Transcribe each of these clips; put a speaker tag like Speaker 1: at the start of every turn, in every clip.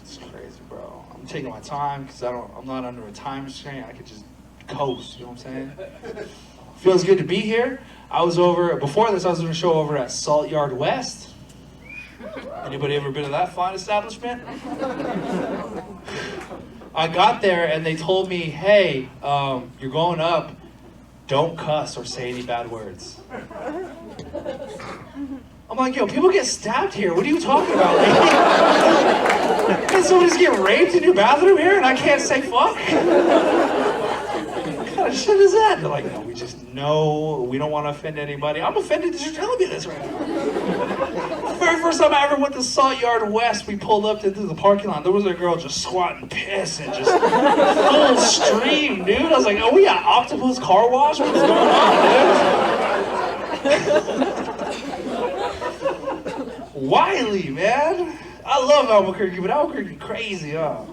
Speaker 1: It's crazy, bro. I'm taking my time because I'm not under a time restraint. I could just coast, you know what I'm saying? Feels good to be here. Before this, I was doing a show over at Salt Yard West. Anybody ever been to that fine establishment? I got there and they told me, hey, you're going up, don't cuss or say any bad words. I'm like, yo, people get stabbed here. What are you talking about, lady? Can somebody just get raped in your bathroom here and I can't say fuck? What kind of shit is that? They're like, no, we don't want to offend anybody. I'm offended that you're telling me this right now. The very first time I ever went to Salt Yard West, we pulled up to the parking lot. There was a girl just squatting piss and just full stream, dude. I was like, oh, we got Octopus Car Wash? What's going on, dude? Wiley, man. I love Albuquerque, but Albuquerque crazy, huh?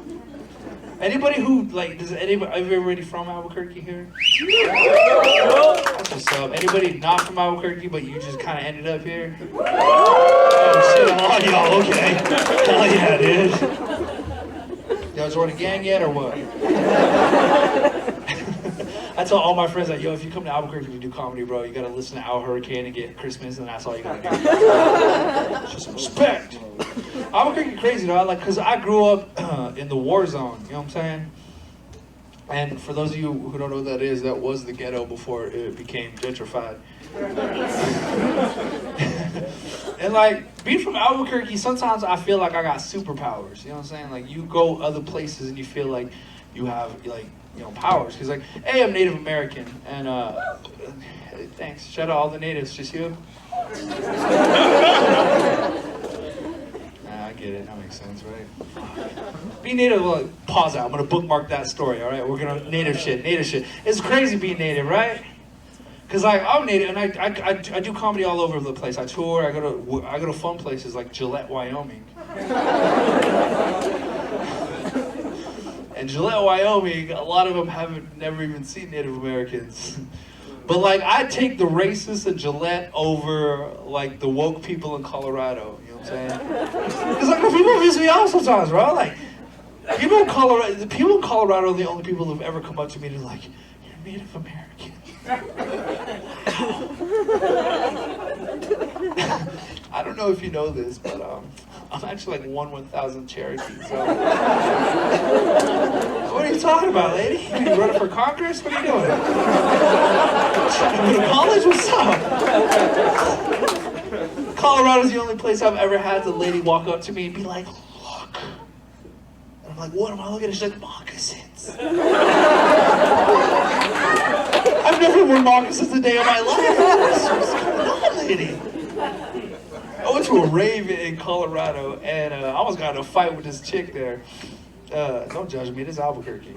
Speaker 1: Anybody who, like, are everybody from Albuquerque here? That's what's up. Anybody not from Albuquerque, but you just kind of ended up here? Oh, shit, all y'all, okay. Hell yeah, dude. Y'all join a gang yet, or what? I tell all my friends, like, yo, if you come to Albuquerque to do comedy, bro, you gotta listen to Al Hurricane and get Christmas, and that's all you gotta do. Just respect. Albuquerque crazy, though, because I grew up in the war zone, you know what I'm saying? And for those of you who don't know what that is, that was the ghetto before it became gentrified. And like, being from Albuquerque, sometimes I feel like I got superpowers, you know what I'm saying? Like, you go other places and you feel like you have, like, you know, powers. Because, like, hey, I'm Native American, and thanks. Shout out all the natives, just you. I get it. That makes sense, right? Be native. Well, pause out. I'm gonna bookmark that story. All right, we're gonna native shit. It's crazy being native, right? Cause like I'm native, and I do comedy all over the place. I tour. I go to fun places like Gillette, Wyoming. And Gillette, Wyoming, a lot of them never even seen Native Americans. But like, I take the racists in Gillette over like the woke people in Colorado. You know what I'm saying? Because like, people piss me off sometimes, bro. Like, people in Colorado are the only people who've ever come up to me and like, you're Native American. I don't know if you know this, but I'm actually like 1/1000 Cherokee. So, what are you talking about, lady? You running for Congress? What are you doing? Trying to go to college? What's up? Colorado's the only place I've ever had the lady walk up to me and be like, look. And I'm like, what am I looking at? She's like, moccasins. I've never worn moccasins a day of my life. What's going on, lady? I went to a rave in Colorado, and I almost got in a fight with this chick there. Don't judge me, this is Albuquerque.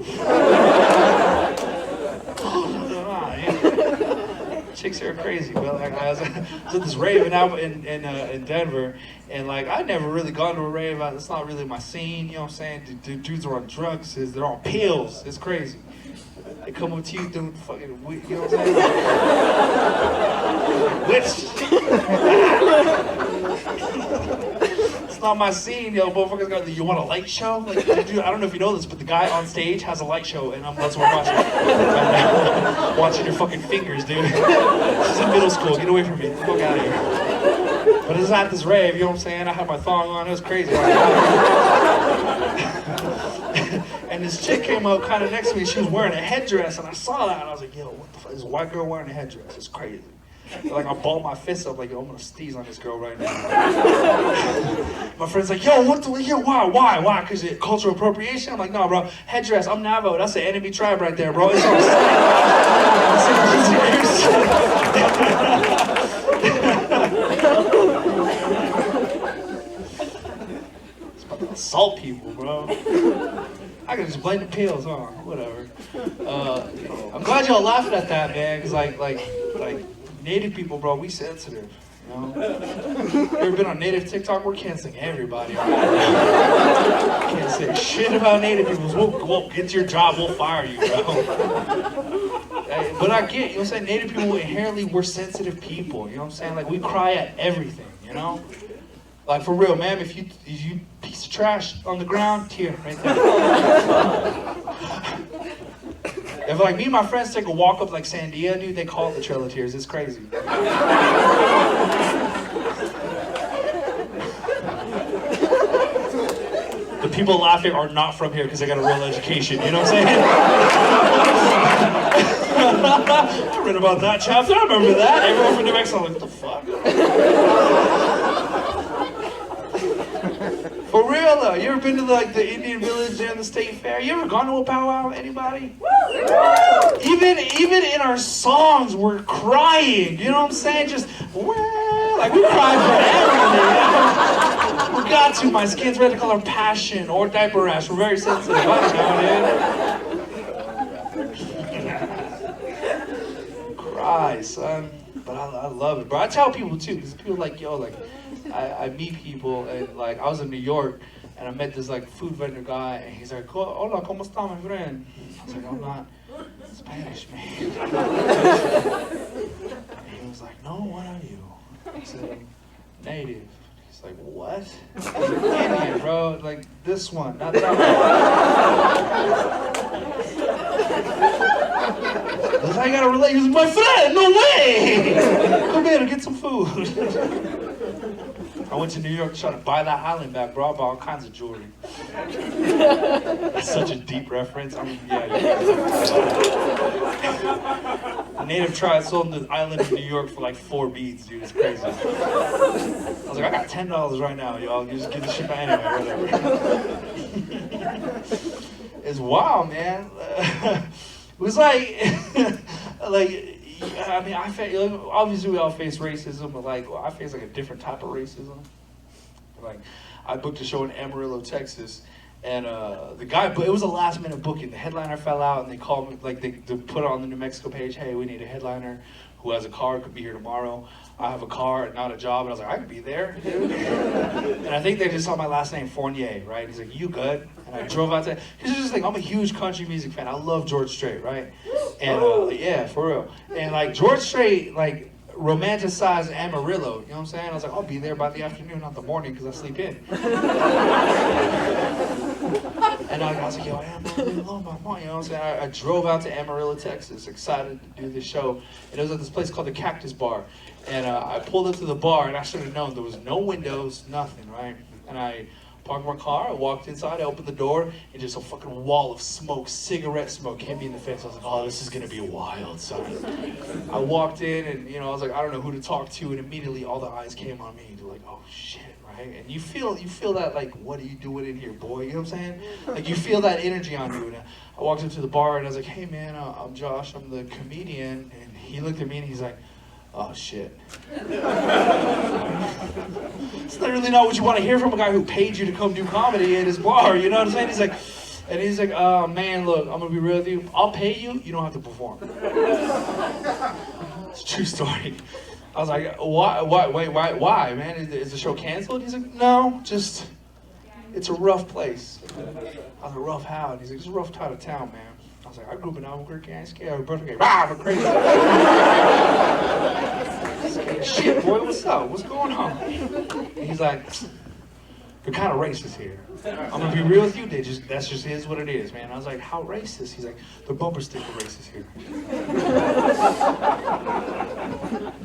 Speaker 1: Chicks here are crazy, but like, I was at this rave in Denver, and like, I'd never really gone to a rave. It's not really my scene, you know what I'm saying? The dudes are on drugs, they're on pills, it's crazy. They come up to you doing fucking, you know what I'm saying? It's not my scene, yo. Motherfuckers got you want a light show? Like, dude, I don't know if you know this, but the guy on stage has a light show, and that's what I'm watching. Watching your fucking fingers, dude. This is in middle school. Get away from me. Get the fuck out of here. But it's at this rave, you know what I'm saying? I had my thong on. It was crazy. And this chick came up kind of next to me. She was wearing a headdress, and I saw that, and I was like, yo, what the fuck? This white girl wearing a headdress. It's crazy. Like, I balled my fist up, like, yo, I'm gonna sneeze on this girl right now. My friend's like, yo, why? Because it's cultural appropriation? I'm like, no, bro, headdress, I'm Navajo. That's the enemy tribe right there, bro. It's on It's about to assault people, bro. I can just blame the pills, huh? Whatever. I'm glad y'all laughing at that, man, because like Native people, bro, we sensitive, you know? You ever been on Native TikTok? We're canceling everybody. Can't say shit about Native people. We'll get to your job, we'll fire you, bro. But I get, you know what I'm saying? Native people, inherently, we're sensitive people, you know what I'm saying? Like, we cry at everything, you know? Like for real, ma'am, if you piece of trash on the ground, here, right there. If like me and my friends take a walk up like Sandia, dude, they call it the Trail of Tears. It's crazy. The people laughing are not from here because they got a real education, you know what I'm saying? I read about that chapter, I remember that. Everyone from New Mexico, like, what the fuck? For real though, you ever been to like the Indian village and the state fair? You ever gone to a powwow? Anybody? Even in our songs, we're crying. You know what I'm saying? Just like we cry forever. We got to. My skin's red to color passion or diaper rash. We're very sensitive. I don't know, dude. Cry, son. But I love it, bro. I tell people too, because people like, yo, like. I meet people and like I was in New York and I met this like food vendor guy and he's like, hola, ¿cómo está, my friend? I was like, I'm not Spanish, man. And he was like, no, what are you? I said, I'm native. He's like, what? I was like, Indian, bro, like this one, not that one. I gotta relate. He was my friend, no way! Come here and get some food. I went to New York trying to buy that island back, bro. I bought all kinds of jewelry. That's such a deep reference. I mean, yeah. A native tribe sold the island in New York for like 4 beads, dude. It's crazy. I was like, I got $10 right now, y'all. You just give the shit back anyway, whatever. It's wild, man. It was like, I mean, obviously we all face racism, but like, I face like a different type of racism. Like, I booked a show in Amarillo, Texas, and the guy, it was a last minute booking. The headliner fell out, and they called me, like they put it on the New Mexico page, hey, we need a headliner who has a car, could be here tomorrow. I have a car, not a job, and I was like, I could be there, dude. And I think they just saw my last name, Fournier, right? He's like, you good? And I drove out to, he's just like, I'm a huge country music fan. I love George Strait, right? And yeah, for real. And like George Strait, like romanticized Amarillo, you know what I'm saying? I was like, I'll be there by the afternoon, not the morning, because I sleep in. And I was like, yo, Amarillo, my mom, you know what I'm saying? I drove out to Amarillo, Texas, excited to do this show. And it was at this place called the Cactus Bar. And I pulled up to the bar, and I should have known there was no windows, nothing, right? And I parked my car, I walked inside, I opened the door, and just a fucking wall of smoke, cigarette smoke, hit me in the face. I was like, oh, this is gonna be wild, son. I walked in, and I was like, I don't know who to talk to, and immediately all the eyes came on me. They're like, oh shit, right? And you feel that, like, what are you doing in here, boy? You know what I'm saying? Like, you feel that energy on you. And I walked into the bar, and I was like, hey man, I'm Josh, I'm the comedian. And he looked at me, and he's like, oh shit. It's literally not what you want to hear from a guy who paid you to come do comedy at his bar, you know what I'm saying? He's like, oh man, look, I'm gonna be real with you. I'll pay you, you don't have to perform. It's a true story. I was like, why, man? Is the show canceled? He's like, no, just, it's a rough place. I was like, rough how? And he's like, it's a rough part of town, man. I was like, I grew up in Albuquerque, I ain't scared. My brother came, I'm crazy. Scared shit, boy, what's up? What's going on? And he's like, they're kind of racist here. I'm gonna be real with you, that's just is what it is, man. I was like, how racist? He's like, the bumper sticker racist here.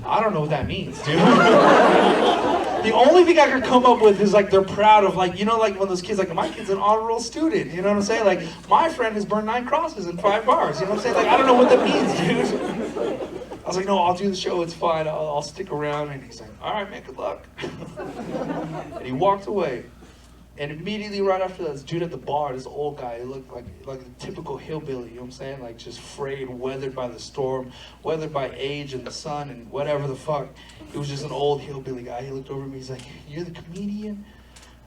Speaker 1: I don't know what that means, dude. The only thing I could come up with is like they're proud of, like, you know, like when those kids, like, my kid's an honor roll student, you know what I'm saying? Like, my friend has burned 9 crosses in 5 bars, you know what I'm saying? Like, I don't know what that means, dude. I was like, no, I'll do the show, it's fine, I'll stick around. And he's like, all right, man, good luck. And he walked away. And immediately right after that, this dude at the bar, this old guy, he looked like a typical hillbilly, you know what I'm saying? Like, just frayed, weathered by the storm, weathered by age and the sun and whatever the fuck. He was just an old hillbilly guy. He looked over at me, he's like, you're the comedian?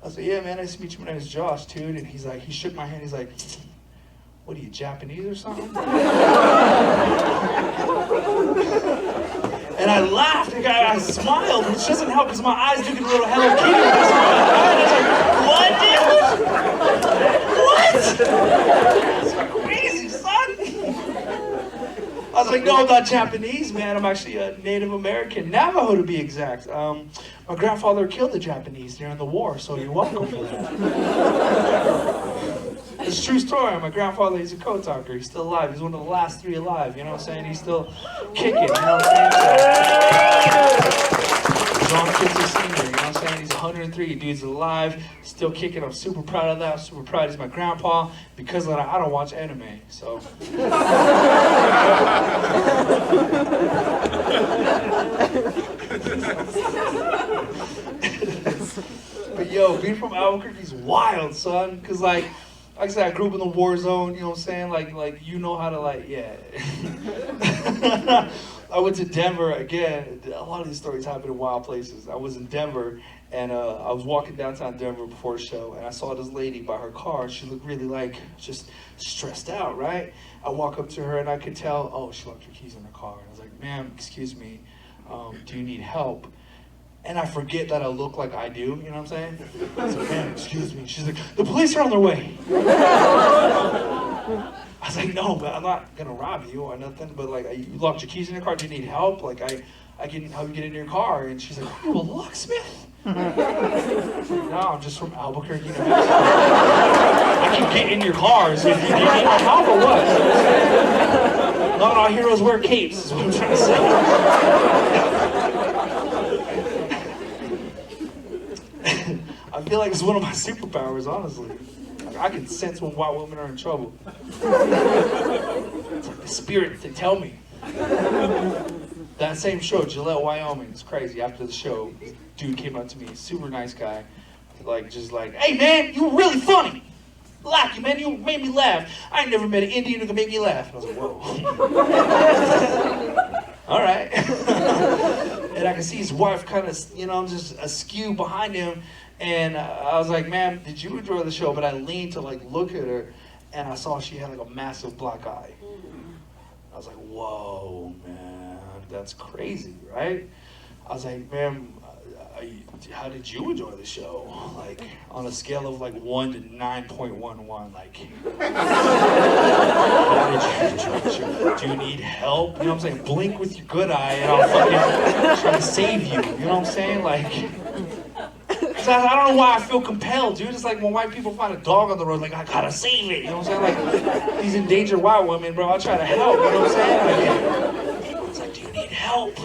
Speaker 1: I was like, yeah, man, nice to meet you. My name is Josh, dude. And he's like, he shook my hand, he's like, what are you, Japanese or something? And I laughed, and I smiled, which doesn't help because my eyes do get a little Hello Kitty. It's like, what, dude? What? It's crazy, son. I was like, no, I'm not Japanese, man. I'm actually a Native American, Navajo to be exact. My grandfather killed the Japanese during the war, so you're welcome for that. It's a true story. My grandfather, he's a code talker. He's still alive. He's one of the last 3 alive, you know what I'm saying? He's still kicking, you know what I'm saying? John Kitts Sr., you know what I'm saying? He's 103, dude's alive, still kicking. I'm super proud of that. I'm super proud he's my grandpa. Because of that, I don't watch anime, so. But yo, being from Albuquerque's wild, son. Cause like I said, I grew up in the war zone, you know what I'm saying? Like you know how to yeah. I went to Denver again. A lot of these stories happen in wild places. I was in Denver and I was walking downtown Denver before a show and I saw this lady by her car. She looked really just stressed out, right? I walk up to her and I could tell, oh, she left her keys in her car. And I was like, ma'am, excuse me, do you need help? And I forget that I look like I do, you know what I'm saying? I was like, man, excuse me. She's like, the police are on their way. I was like, no, but I'm not gonna rob you or nothing, but like, you locked your keys in your car, do you need help? Like, I can help you get in your car. And she's like, are you a locksmith? No, I'm just from Albuquerque, New Mexico. I can get in your cars if you need my help or what? Not all heroes wear capes, is what I'm trying to say. I feel like it's one of my superpowers, honestly. I can sense when white women are in trouble. It's like the spirit, they tell me. That same show, Gillette, Wyoming, it's crazy. After the show, this dude came up to me, super nice guy, just like, hey man, you were really funny. I like you, man, you made me laugh. I ain't never met an Indian who could make me laugh. And I was like, whoa. All right. And I can see his wife kind of, just askew behind him. And I was like, ma'am, did you enjoy the show? But I leaned to look at her, and I saw she had a massive black eye. I was like, whoa, man, that's crazy, right? I was like, ma'am, how did you enjoy the show? On a scale of 1 to 9.11, how did you enjoy the show? Do you need help? You know what I'm saying? Blink with your good eye, and I'll fucking try to save you. You know what I'm saying? I don't know why I feel compelled, dude. It's like when white people find a dog on the road, I gotta save it. You know what I'm saying? These endangered white women, bro, I'll try to help. You know what I'm saying? It's like, do you need help?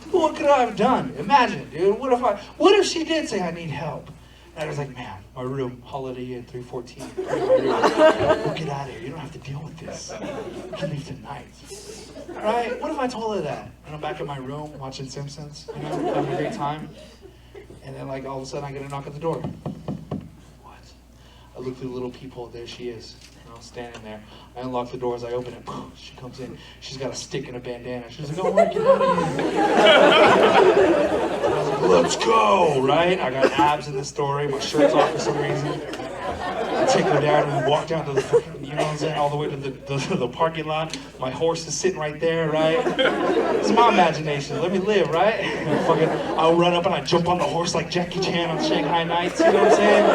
Speaker 1: What could I have done? Imagine, dude. What if she did say I need help? And I was like, ma'am, my room, Holiday Inn 314. We'll get out of here. You don't have to deal with this. You can leave tonight. Right? What if I told her that? And I'm back in my room watching Simpsons, having a great time. And then all of a sudden I get a knock at the door. What? I look through the little peephole, there she is. Standing there. I unlock the door as I open it. She comes in. She's got a stick and a bandana. She's like, oh, get out of here. I was like, let's go, right? I got abs in the story. My shirt's off for some reason. I take her down and we walk down to the fucking, you know what I'm saying, all the way to the parking lot. My horse is sitting right there, right? It's my imagination. Let me live, right? I'll run up and I jump on the horse like Jackie Chan on Shanghai Nights, you know what I'm saying?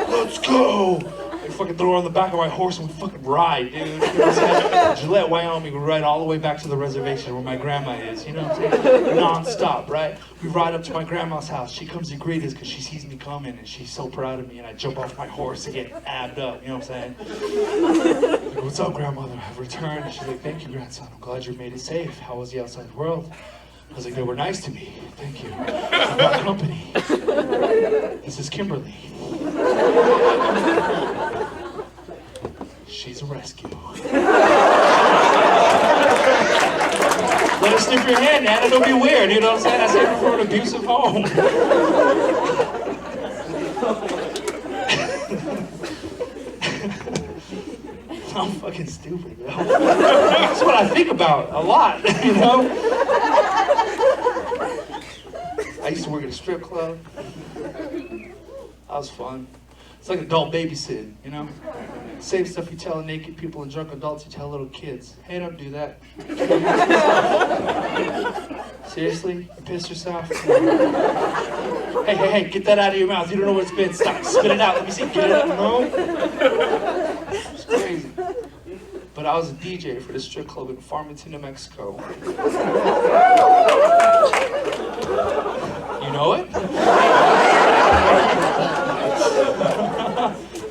Speaker 1: Let's go! I fucking throw her on the back of my horse and we fucking ride, dude. You know what I'm saying? Gillette, Wyoming, we ride all the way back to the reservation where my grandma is, you know what I'm saying? Non-stop, right? We ride up to my grandma's house. She comes to greet us because she sees me coming and she's so proud of me, and I jump off my horse and get abbed up, you know what I'm saying? Like, what's up, grandmother? I've returned. And she's like, thank you, grandson. I'm glad you made it safe. How was the outside world? I was like, they were nice to me. Thank you. I brought company. This is Kimberly. She's a rescue. Let her sniff your hand, Nana. Don't be weird. You know what I'm saying? I saved her from an abusive home. I'm fucking stupid, man. That's what I think about a lot, you know? I used to work at a strip club. That was fun. It's like adult babysitting, you know? Same stuff you tell naked people and drunk adults, you tell little kids. Hey, don't do that. Seriously? You pissed yourself? Hey, get that out of your mouth. You don't know what it's been. Stop. Spit it out. Let me see. Get it out. No? It's crazy. But I was a DJ for this strip club in Farmington, New Mexico. You know it?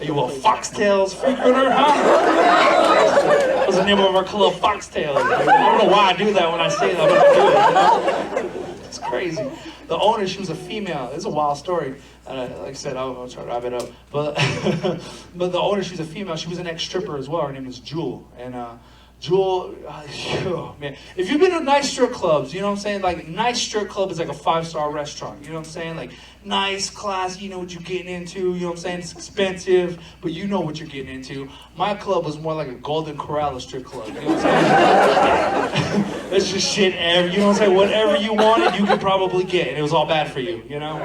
Speaker 1: Are you a Foxtails frequenter, huh? That was the name of our club, Foxtails. I don't know why I do that when I say that, but I do it. It's crazy. The owner, she was a female. It's a wild story. Like I said, I'll try to wrap it up. But but the owner, she was a female. She was an ex-stripper as well. Her name was Jewel. And Jewel, oh, man. If you've been to nice strip clubs, you know what I'm saying? Like, nice strip club is like a 5-star restaurant. You know what I'm saying? Like, nice, classy, you know what you're getting into. You know what I'm saying? It's expensive, but you know what you're getting into. My club was more like a Golden Corral strip club. You know what I'm saying? It's just shit, you know what I'm saying? Whatever you wanted, you could probably get. And it was all bad for you, you know?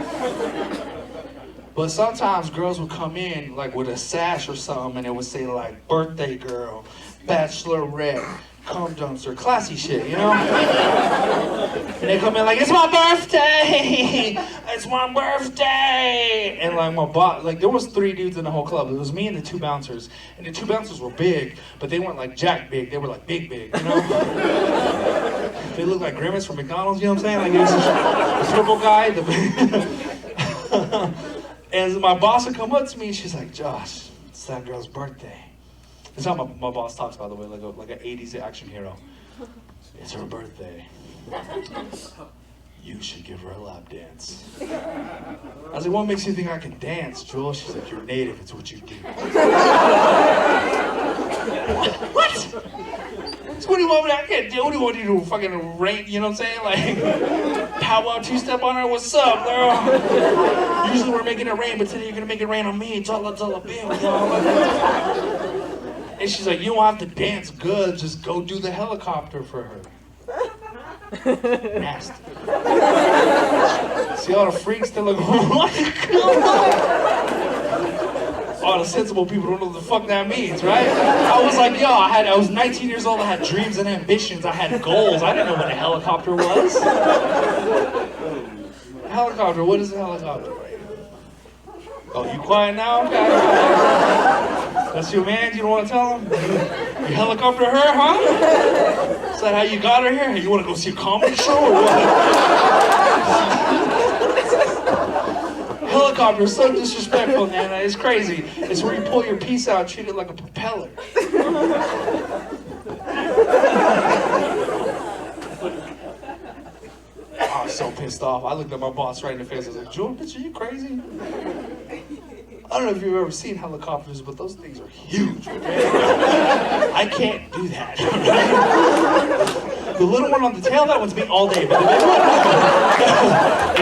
Speaker 1: But sometimes girls would come in like with a sash or something and it would say like, birthday girl, bachelorette, cum dumpster, classy shit, you know? And they come in like, it's my birthday! It's my birthday! And like my boss, like there was 3 dudes in the whole club. It was me and the 2 bouncers. And the 2 bouncers were big, but they weren't like jack big, they were like big, you know? They looked like Grimace from McDonald's, you know what I'm saying? Like it was the purple guy, and my boss would come up to me and she's like, Josh, it's that girl's birthday. That's how my boss talks, by the way, like an 80s action hero. It's her birthday. You should give her a lap dance. I was like, what makes you think I can dance, Joel? She's like, you're native, it's what you do. What? So what do you want me to, I can't do? What do you want me to do? Fucking rain, you know what I'm saying? Like, powwow 2-step on her, what's up, girl? Usually we're making it rain, but today you're gonna make it rain on me. Dollar bill, you know? And she's like, you don't have to dance good, just go do the helicopter for her. Nasty. See all the freaks, they're like, what? All the sensible people don't know what the fuck that means, right? I was like, yo, I was 19 years old, I had dreams and ambitions, I had goals. I didn't know what a helicopter was. A helicopter, what is a helicopter? Oh, you quiet now? Okay. That's your man? You don't want to tell him? You helicopter her, huh? Is that how you got her here? You want to go see a comedy show or what? Helicopter is so disrespectful, man. It's crazy. It's where you pull your piece out, treat it like a propeller. I was so pissed off. I looked at my boss right in the face. I was like, Joe, bitch, are you crazy? I don't know if you've ever seen helicopters, but those things are huge. I can't do that. The little one on the tail, that one's me all day. But the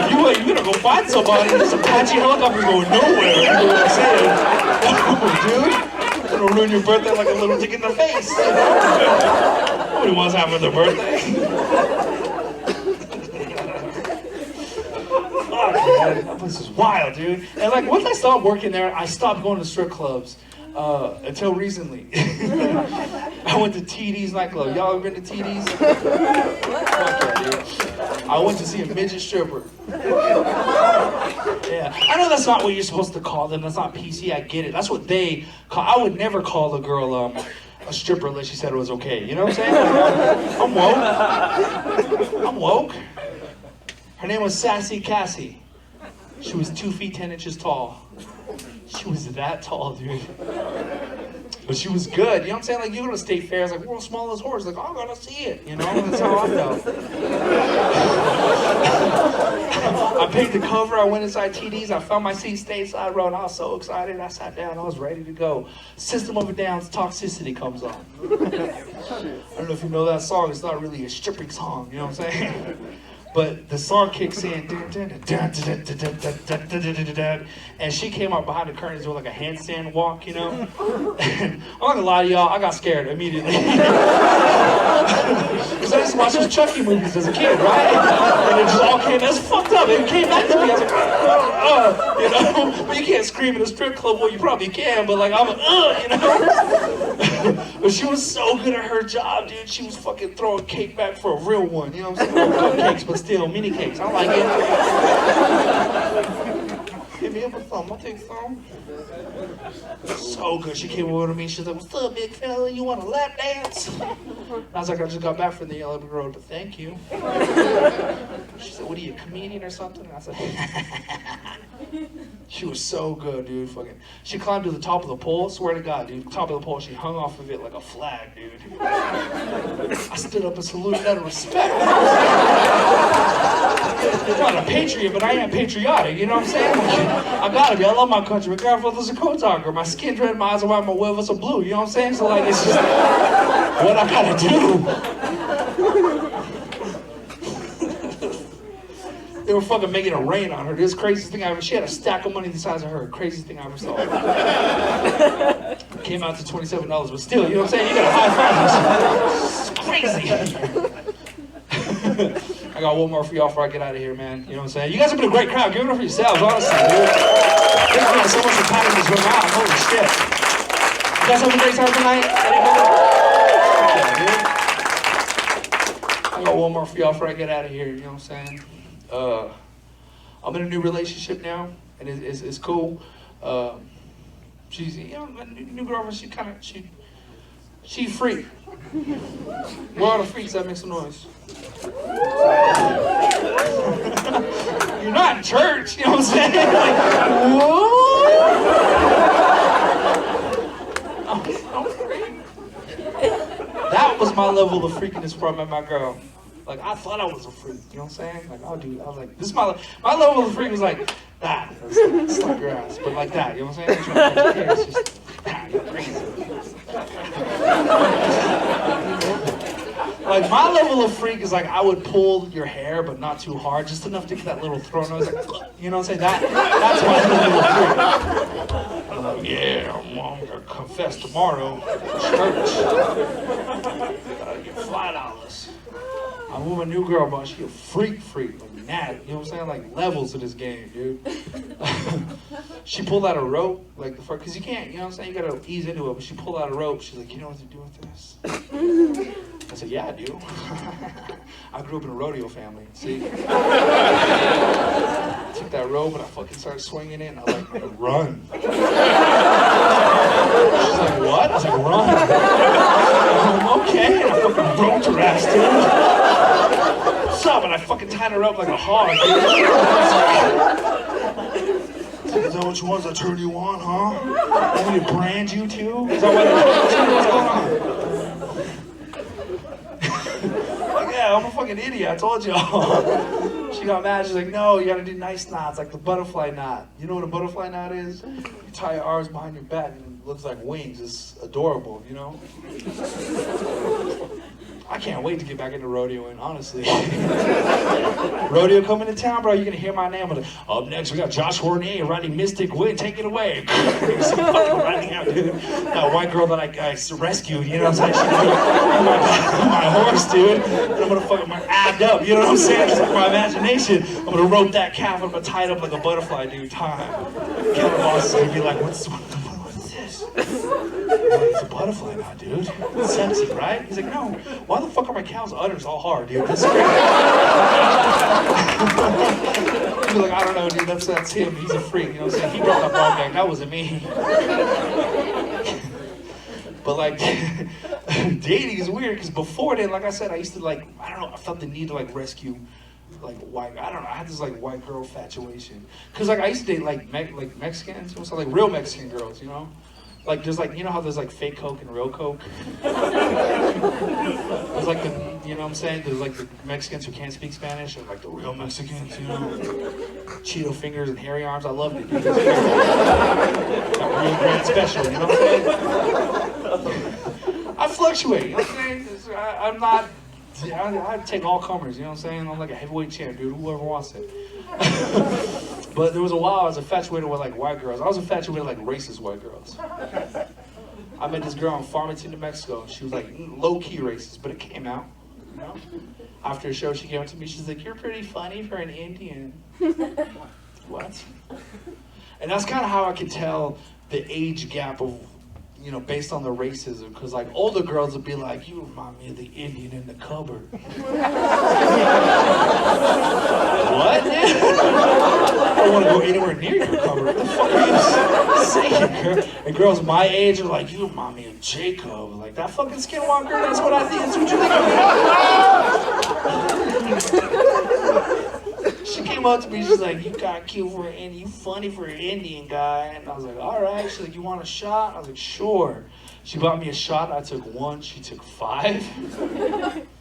Speaker 1: big one, if you're gonna go find somebody, there's Apache helicopters going nowhere. You know what I'm saying? Dude, it's gonna ruin your birthday like a little dick in the face. Nobody wants to have their birthday. That place is wild, dude. And like once I stopped working there, I stopped going to strip clubs until recently. I went to TD's nightclub. Y'all ever been to TD's? Fuck yeah, dude. I went to see a midget stripper. Yeah, I know that's not what you're supposed to call them. That's not PC. I get it. That's what they call. I would never call a girl a stripper unless she said it was okay. You know what I'm saying? I'm woke. I'm woke. Her name was Sassy Cassie. She was 2 feet 10 inches tall. She was that tall, dude. But she was good, you know what I'm saying? Like, you go to state fairs, like, world's smallest horse. Like, oh, I'm gonna see it, you know? That's how I felt. I picked the cover, I went inside TD's, I found my seat stateside row, and I was so excited. I sat down, I was ready to go. System of a Down's Toxicity comes on. I don't know if you know that song, it's not really a stripping song, you know what I'm saying? But the song kicks in, and she came up behind the curtains with like a handstand walk, you know? And I'm not gonna lie to y'all, I got scared immediately. Because I used to watch those Chucky movies as a kid, right? And it just all came, that's fucked up. It came back to me, I was like, you know? But you can't scream in a strip club, well, you probably can, but like, I'm like, you know? But she was so good at her job, dude. She was fucking throwing cake back for a real one, you know what I'm saying? Cupcakes, but still, mini cakes. I like it. Hit me up with something. I'll take some. So good. She came over to me. She's like, what's up, big fella? You want a lap dance? I was like, I just got back from the Yellow Brick Road, but thank you. She said, what are you, a comedian or something? And I said, she was so good, dude. Fucking, she climbed to the top of the pole. Swear to God, dude. Top of the pole. She hung off of it like a flag, dude. I stood up and saluted out of respect. I'm not a patriot, but I am patriotic. You know what I'm saying? I gotta be. I love my country. My grandfather's a co-talker. My skin's red, my eyes are white, my webs are blue. You know what I'm saying? So like, it's just what I gotta do. They were fucking making it rain on her. This craziest thing I ever. She had a stack of money the size of her. Craziest thing I ever saw. Came out to $27, but still, you know what I'm saying? You got a high five. It's crazy. I got one more for y'all before I get out of here, man. You know what I'm saying? You guys have been a great crowd. Give it up for yourselves, honestly, dude. Thank you so much for patting this room out. Holy shit. You guys have a great time tonight? I got one more for y'all before I get out of here. You know what I'm saying? I'm in a new relationship now, and it's cool. She's, you know, my new girlfriend. She's free. We're all the freaks that make some noise. You're not in church, you know what I'm saying? Like, I'm free. That was my level of freakiness before I met my girl. Like, I thought I was a freak, you know what I'm saying? Like, I was like, this is my level of freak was like, that, slap your ass, but like that, you know what I'm saying? It's just, you're crazy. Like, my level of freak is like, I would pull your hair, but not too hard, just enough to get that little throat noise, like, you know what I'm saying? That's my level of freak. Yeah, I'm gonna confess tomorrow, church. Get $5. I'm with my new girl, bro. She a freak, like mad. You know what I'm saying? Like levels to this game, dude. She pulled out a rope, like the first, cause you can't, you know what I'm saying? You gotta ease into it. But she pulled out a rope. She's like, you know what to do with this? I said, yeah, I do. I grew up in a rodeo family. See? I took that rope and I fucking started swinging it. And I was like, run. She's like, what? I was like, run. I'm okay. And I fucking roped her ass, dude. What's up? And I fucking tied her up like a hog, dude. Is that what you want? Does that turn you on, huh? Want me to brand you too? Is that what's going on? Like, yeah, I'm a fucking idiot. I told y'all. She got mad. She's like, no, you gotta do nice knots, like the butterfly knot. You know what a butterfly knot is? You tie your arms behind your back and it looks like wings. It's adorable, you know? I can't wait to get back into rodeoing, honestly. Rodeo coming to town, bro. You're gonna hear my name. Like, up next, we got Josh Fournier riding Mystic Wind. Take it away. Riding out, dude. That white girl that I rescued, you know what I'm saying? She's my horse, dude. And I'm gonna add up, you know what I'm saying? Just like my imagination. I'm gonna rope that calf. I'm gonna tie it up like a butterfly, dude. Time. Killer boss is gonna be like, what's this? It's a butterfly now, dude. It's sexy, right? He's like, no. Why the fuck are my cow's udders all hard, dude? That's great. He'd be like, I don't know, dude. That's him. He's a freak. You know what I'm saying? He brought that ball back. That wasn't me. But like, dating is weird because before then, like I said, I used to like, I don't know. I felt the need to like rescue. Like white, I don't know. I had this like white girl infatuation, cause like I used to date like Mexicans, so like real Mexican girls, you know. Like there's like, you know how there's like fake Coke and real Coke? There's like the, you know what I'm saying? There's like the Mexicans who can't speak Spanish and like the real Mexicans, you know? Cheeto fingers and hairy arms, I loved it. Dude. That real grand special, you know what I'm saying? I fluctuate, you know what I'm saying? I'm not, I take all comers, you know what I'm saying? I'm like a heavyweight champ, dude, whoever wants it. But there was a while I was infatuated with like white girls. I was infatuated with like racist white girls. I met this girl in Farmington, New Mexico. She was like low-key racist, but it came out, you know? After a show, she came up to me, she's like, you're pretty funny for an Indian. What? And that's kind of how I could tell the age gap of you know, based on the racism, because like older girls would be like, you remind me of the Indian in the cupboard. What? I don't want to go anywhere near your cupboard. What the fuck are you saying, girl? And girls my age are like, you remind me of Jacob. Like, that fucking skinwalker, that's what I think. That's what you think of me? She came up to me, she's like, you got cute for an Indian, you funny for an Indian guy. And I was like, all right. She's like, you want a shot? I was like, sure. She bought me a shot, I took 1, she took 5.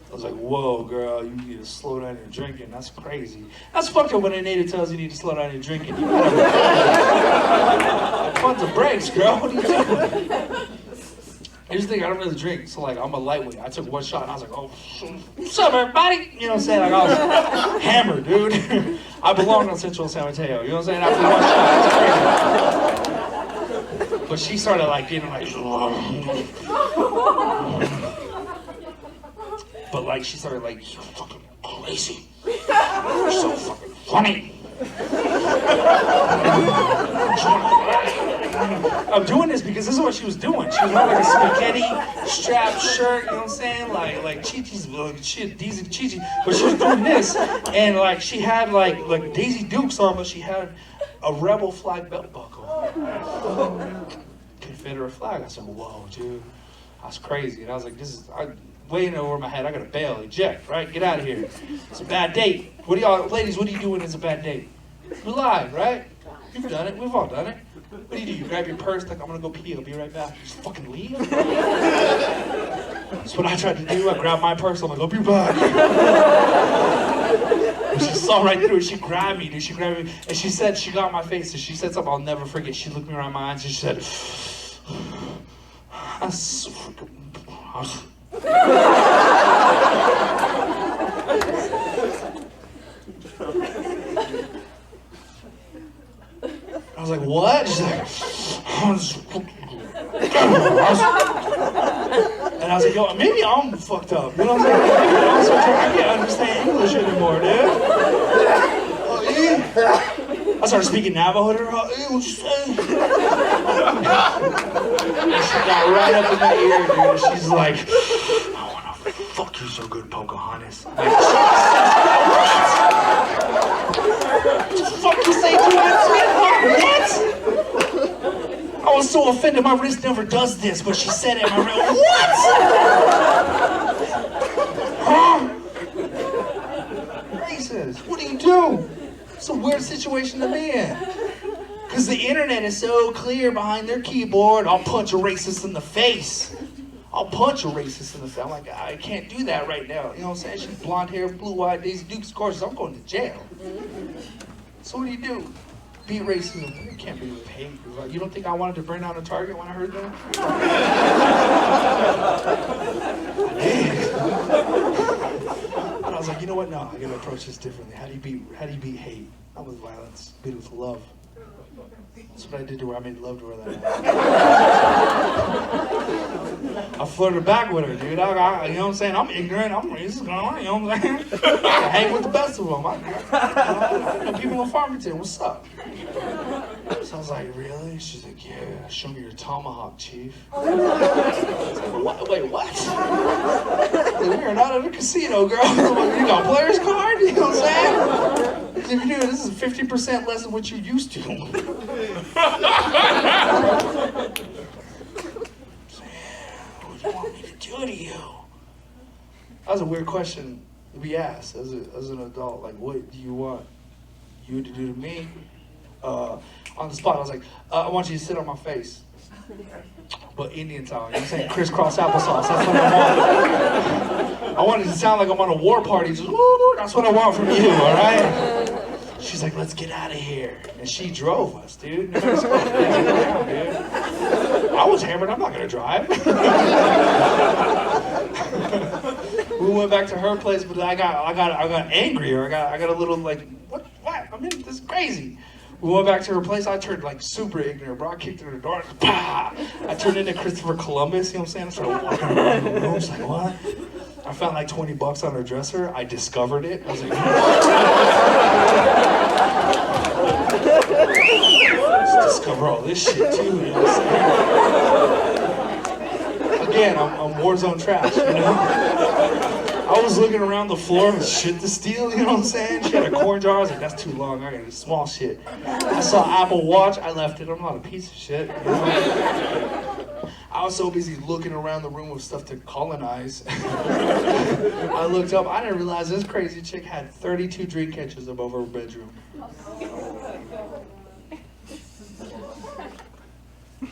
Speaker 1: I was like, whoa, girl, you need to slow down your drinking. That's crazy. That's fucked up when a native tells you need to slow down your drinking. You gotta pump the brakes, girl. What are you doing? Here's the thing, I don't really drink, so like I'm a lightweight. I took 1 shot and I was like, oh, what's up, everybody? You know what I'm saying? Like I was hammered, dude. I belong on Central San Mateo. You know what I'm saying? After 1 shot, it's crazy. But she started like getting like, but like she started like, you're fucking crazy. You're so fucking funny. I'm doing this because this is what she was doing. She was wearing like a spaghetti strap shirt, you know what I'm saying? Like Chi-Chi's, Daisy Chi-Chi. But she was doing this, and like she had like Daisy Dukes on, but she had a rebel flag belt buckle. Confederate flag. I said, whoa, dude. That's crazy. And I was like, this is, way over my head. I gotta bail, eject, right? Get out of here. It's a bad date. What do y'all, ladies, what do you do when it's a bad date? You lie, right? You've done it. We've all done it. What do? You grab your purse, like, I'm gonna go pee, I'll be right back. You just fucking leave? That's what I tried to do. I grabbed my purse, I'm like, I'll be back. And she saw right through it. She grabbed me, dude. She grabbed me. And she said, she got my face, and she said something I'll never forget. She looked me right in my eyes, and she said, that's so freaking... I was like, what? She's like, and I was like, yo, maybe I'm fucked up. You know what I'm saying? Maybe I'm so drunk, I can't understand English anymore, dude. Oh, yeah. I started speaking Navajo to her. Hey, what you say? And she got right up in my ear, dude. She's like, I wanna fuck you so good, Pocahontas. Like, what the fuck you say to that, sweetheart? What? I was so offended, my wrist never does this, but she said it in my wrist. What? Huh? Racist. What do you do? It's a weird situation to be in. Because the internet is so clear behind their keyboard, I'll punch a racist in the face. I'll punch a racist in the face. I'm like, I can't do that right now. You know what I'm saying? She's blonde hair, blue-eyed, Daisy Dukes. Of course, I'm going to jail. So what do you do? Beat racism. You can't beat with hate. Like, you don't think I wanted to burn down a Target when I heard that? And I was like, you know what? No, I gotta approach this differently. How do you beat hate? Not with violence. Beat it with love. That's what I did to her. I made love to her that night. I flirted back with her, dude. You know what I'm saying? I'm ignorant. I'm racist. You know what I'm saying? I hang with the best of them. I know people in Farmington. What's up? So I was like, really? She's like, yeah. Show me your tomahawk, chief. I was like, what? Wait, what? We are not at a casino, girl. You got a player's card? You know what I'm saying? If you do, this is 50% less than what you used to. What do you want me to do to you? That was a weird question to be asked as an adult. Like, what do you want you to do to me? On the spot, I was like, I want you to sit on my face. But Indian style, you know what I'm saying? Crisscross applesauce, that's what I want. I want it to sound like I'm on a war party. Just, woo, that's what I want from you, all right? She's like, let's get out of here. And she drove us, dude. I was hammered, I'm not gonna drive. We went back to her place, but I got angrier. I got a little like, what? I mean, this is crazy. We went back to her place. I turned like super ignorant, bro. I kicked her in the door. Bah! I turned into Christopher Columbus, you know what I'm saying? I started walking around the room. She's like, what? I found like $20 on her dresser. I discovered it. I was like, let's discover all this shit too, you know what I'm saying? again, I'm Warzone trash, you know? I was looking around the floor with shit to steal, you know what I'm saying? She had a corn jar, I was like, that's too long, I got small shit. I saw Apple Watch, I left it, I'm not a piece of shit, you know? I was so busy looking around the room with stuff to colonize. I looked up, I didn't realize this crazy chick had 32 drink catches above her bedroom.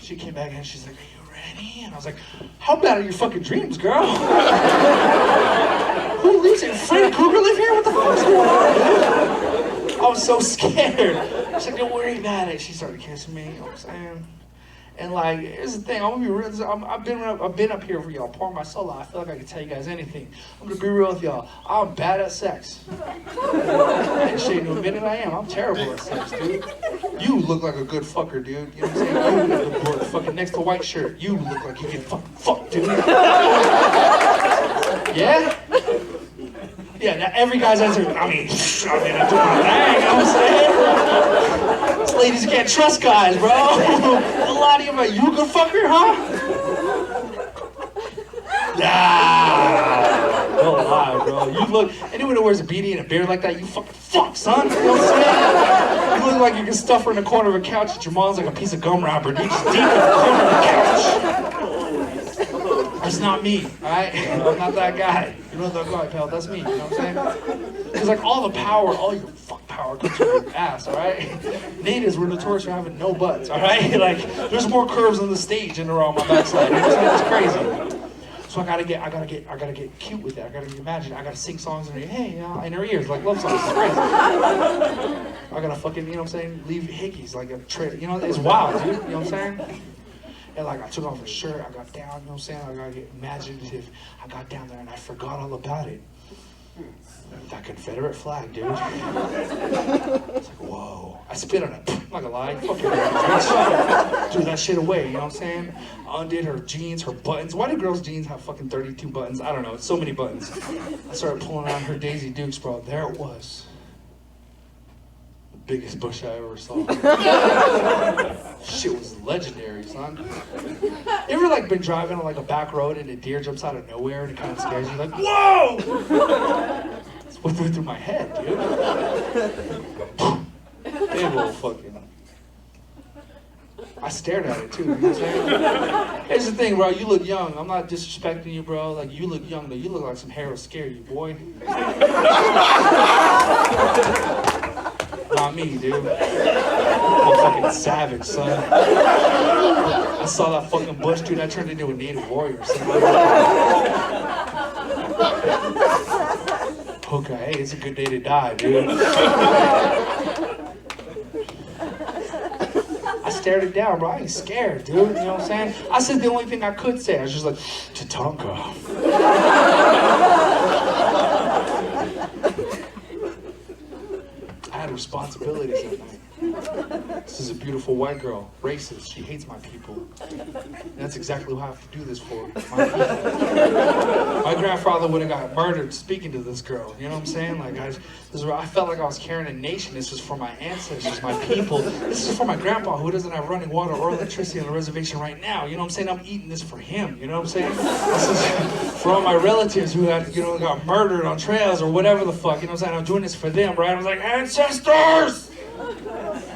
Speaker 1: She came back and she's like, are you ready? And I was like, how bad are your fucking dreams, girl? Who lives here? Freddy Krueger live here? What the fuck's going on, dude? I was so scared. She's like, don't worry about it. She started kissing me, you know what I'm saying? And like, here's the thing, I'm gonna be real. I've been up here for y'all, pouring my soul out. I feel like I can tell you guys anything. I'm gonna be real with y'all. I'm bad at sex. And shit, in a minute I am. I'm terrible at sex, dude. You look like a good fucker, dude. You know what I'm saying? You look fucking next to white shirt. You look like you can fucking fuck, dude. Yeah? Yeah, now every guy's answer, I mean, I'm doing my thing, you know what I'm saying? These ladies can't trust guys, bro. A lot of you are like, you a good fucker, huh? Nah, don't lie, bro. You look, anyone who wears a beanie and a beard like that, you fucking fuck, son. You know what I'm saying? You look like you can stuff her in the corner of a couch at your mom's like a piece of gum wrapper, dude. Just deep in the corner of the couch. That's not me, alright? I'm not that guy. You know that guy, pal. That's me, you know what I'm saying? Because like all the power, all your fuck power comes from your ass, alright? Natives were notorious for having no butts, alright? Like, there's more curves on the stage than there are on my backside. You know what I'm saying? It's crazy. So I gotta get cute with it. I gotta imagine. I gotta sing songs in her, hey, in her ears, like love songs. It's crazy. I gotta fucking, you know what I'm saying, leave hickeys like a tray. You know, it's wild, dude. You know what I'm saying? And like I took off her shirt, I got down, you know what I'm saying? I gotta get imaginative. I got down there and I forgot all about it. That Confederate flag, dude. It's like, whoa. I spit on it. I'm not gonna lie. Fuck your bitch. Threw that shit away, you know what I'm saying? Undid her jeans, her buttons. Why do girls' jeans have fucking 32 buttons? I don't know. It's so many buttons. I started pulling out her Daisy Dukes, bro. There it was. The biggest bush I ever saw. Shit was legendary, son. You ever like been driving on like a back road and a deer jumps out of nowhere and it kind of scares you? Like, whoa! That's what went through my head, dude. Big old fucking. I stared at it too, you know what I'm saying? Here's the thing, bro, you look young. I'm not disrespecting you, bro. Like, you look young, though. You look like some hair will scare you, boy. Not me, dude. I'm a fucking savage, son. I saw that fucking bush, dude. I turned into a native warrior, son. Okay, hey, it's a good day to die, dude. I stared it down, bro. I ain't scared, dude. You know what I'm saying? I said the only thing I could say. I was just like, Tatanka. I had responsibilities that night. This is a beautiful white girl, racist. She hates my people. And that's exactly what I have to do this for. My people. My grandfather would have got murdered speaking to this girl. You know what I'm saying? Like I felt like I was carrying a nation. This is for my ancestors, my people. This is for my grandpa who doesn't have running water or electricity on the reservation right now. You know what I'm saying? I'm eating this for him. You know what I'm saying? This is for all my relatives who had, got murdered on trails or whatever the fuck. You know what I'm saying? I'm doing this for them, right? I was like, ancestors!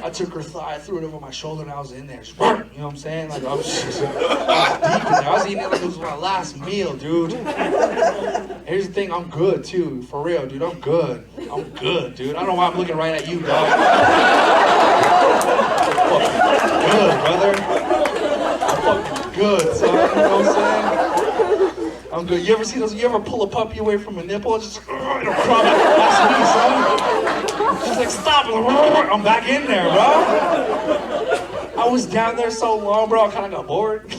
Speaker 1: I took her thigh, I threw it over my shoulder, and I was in there. You know what I'm saying? Like, I was deep in there. I was eating it like it was my last meal, dude. Here's the thing, I'm good, too. For real, dude, I'm good. I'm good, dude. I don't know why I'm looking right at you, dog. I'm fucking good, brother. I'm fucking good, son. You know what I'm saying? I'm good. You ever see those? You ever pull a puppy away from a nipple and just, it'll crawl back? That's me, son. She's like, stop. I'm back in there, bro. I was down there so long, bro. I kind of got bored.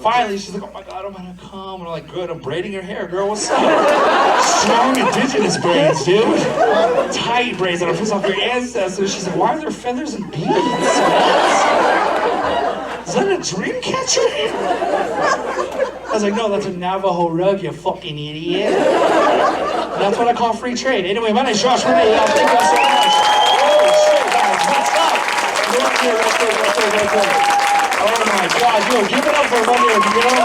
Speaker 1: Finally, she's like, oh my God, I'm gonna come. And I'm like, good. I'm braiding your hair, girl. What's up? Strong indigenous braids, dude. Tight braids that are pissed off your ancestors. She's like, why are there feathers and beads? Is that a dream catcher? I was like, no, that's a Navajo rug, you fucking idiot. That's what I call free trade. Anyway, my name's Josh Fournier. Thank you all so much. Oh, shit, guys, what's up? Real quick. Oh, my God, yo, give it up for Fournier, you know?